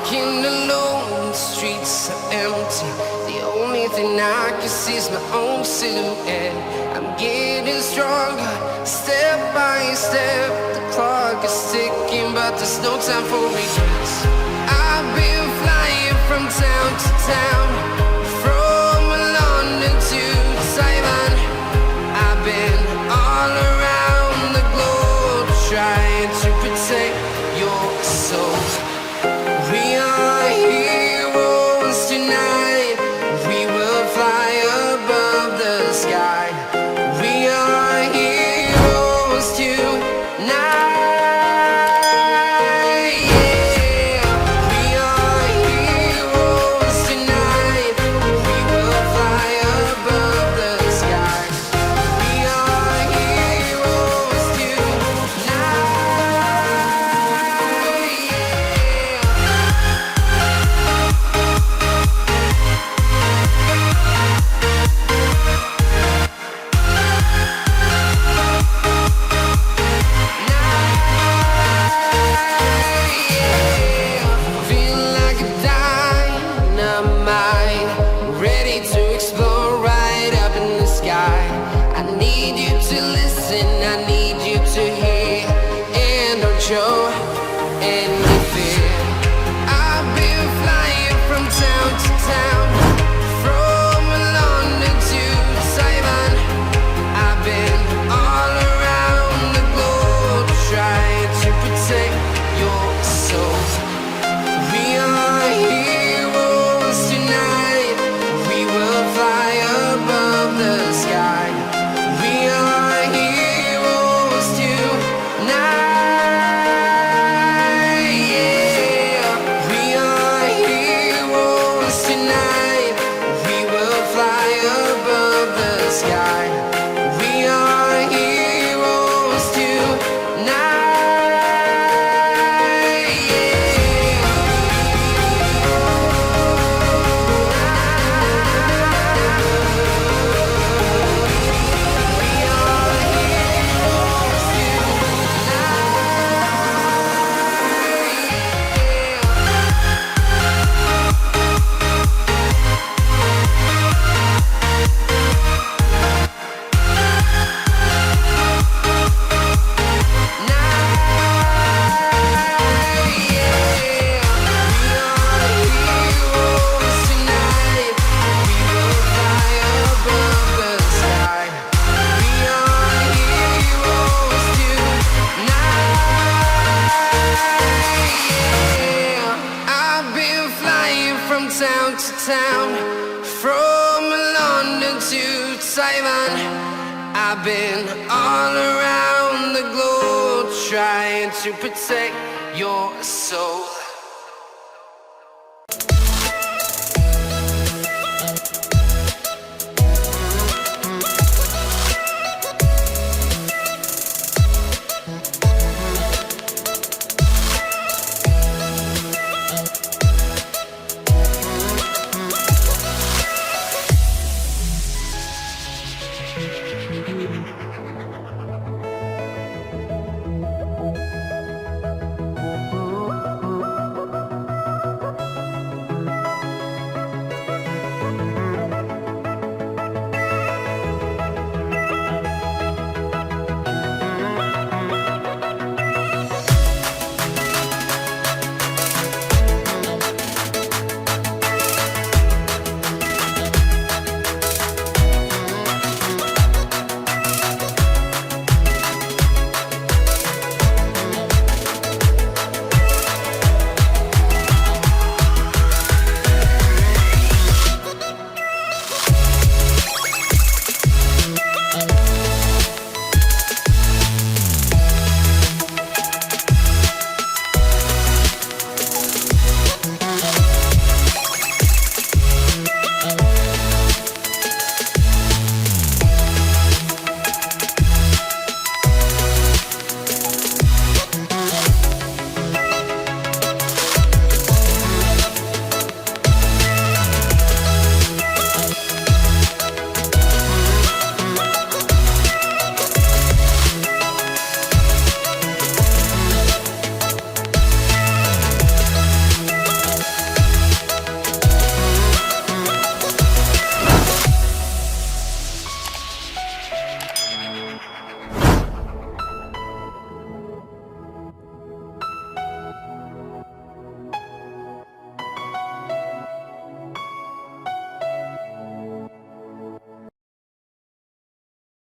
walking alone, the streets are empty. The only thing I can see is my own silhouette. I'm getting stronger, step by step. The clock is ticking, but there's no time for regrets. I've been flying from town to town, from London to Taiwan. I've been all around the globe, trying to protect your soul. We are heroes tonight. We will fly above the sky. We are heroes tonight. Yeah. We are heroes tonight. We will fly above the sky. We are heroes tonight. Feel like a dynamite, ready to explore right up in the sky. I need you to listen, I need you to hear, and don't show any fear. I've been flying from town to town, from London to Taiwan. I've been all around the globe, trying to protect your soul. We are heroes tonight. We will fly above the sky. We are heroes tonight. Yeah. We are heroes tonight. We will fly above the sky. We are heroes tonight. From town to town, from London to Taiwan. I've been all around the globe, trying to protect your soul.